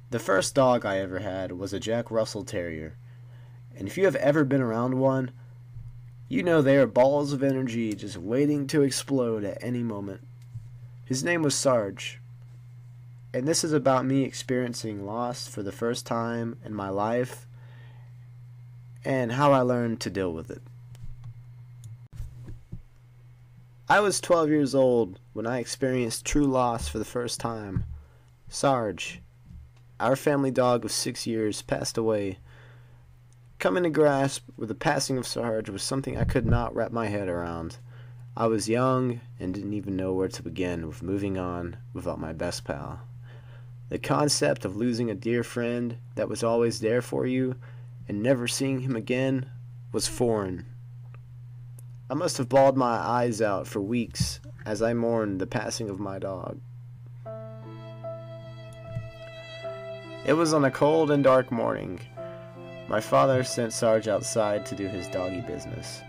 The first dog I ever had was a Jack Russell Terrier, and if you have ever been around one, you know they are balls of energy just waiting to explode at any moment. His name was Sarge, and this is about me experiencing loss for the first time in my life and how I learned to deal with it. I was 12 years old when I experienced true loss for the first time. Sarge, our family dog of 6 years, passed away. Coming to grasp with the passing of Sarge was something I could not wrap my head around. I was young and didn't even know where to begin with moving on without my best pal. The concept of losing a dear friend that was always there for you and never seeing him again was foreign. I must have bawled my eyes out for weeks as I mourned the passing of my dog. It was on a cold and dark morning. My father sent Sarge outside to do his doggy business.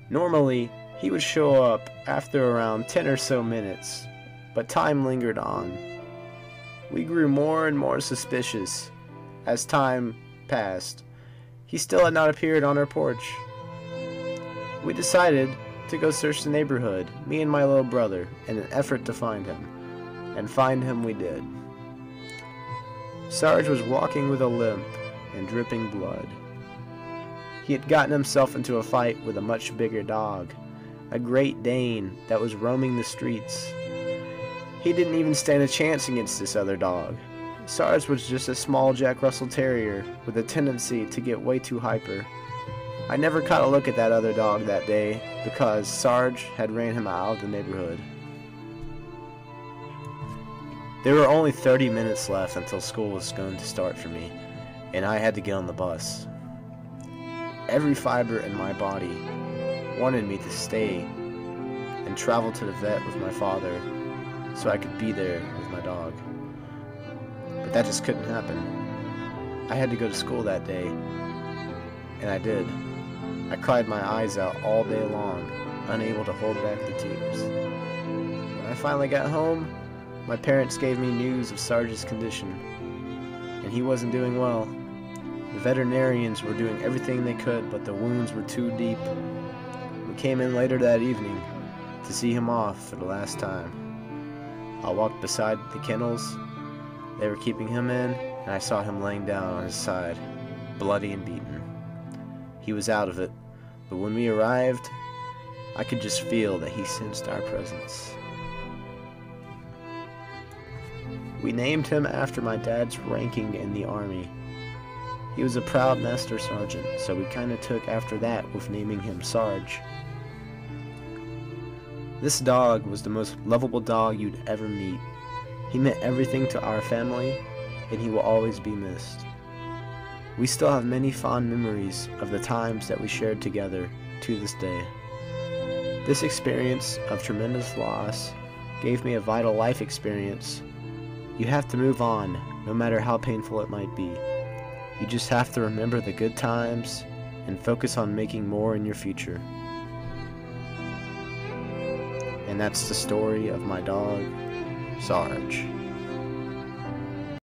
Normally, he would show up after around 10 or so minutes, but time lingered on. We grew more and more suspicious as time passed. He still had not appeared on our porch. We decided to go search the neighborhood, me and my little brother, in an effort to find him. And find him we did. Sarge was walking with a limp and dripping blood. He had gotten himself into a fight with a much bigger dog, a Great Dane that was roaming the streets. He didn't even stand a chance against this other dog. Sarge was just a small Jack Russell Terrier with a tendency to get way too hyper. I never caught a look at that other dog that day because Sarge had ran him out of the neighborhood. There were only 30 minutes left until school was going to start for me, and I had to get on the bus. Every fiber in my body wanted me to stay and travel to the vet with my father so I could be there with my dog. But that just couldn't happen. I had to go to school that day, and I did. I cried my eyes out all day long, unable to hold back the tears. When I finally got home, my parents gave me news of Sarge's condition, and he wasn't doing well. The veterinarians were doing everything they could, but the wounds were too deep. We came in later that evening to see him off for the last time. I walked beside the kennels they were keeping him in, and I saw him laying down on his side, bloody and beaten. He was out of it, but when we arrived, I could just feel that he sensed our presence. We named him after my dad's ranking in the Army. He was a proud master sergeant, so we kinda took after that with naming him Sarge. This dog was the most lovable dog you'd ever meet. He meant everything to our family, and he will always be missed. We still have many fond memories of the times that we shared together to this day. This experience of tremendous loss gave me a vital life experience. You have to move on, no matter how painful it might be. You just have to remember the good times and focus on making more in your future. And that's the story of my dog, Sarge.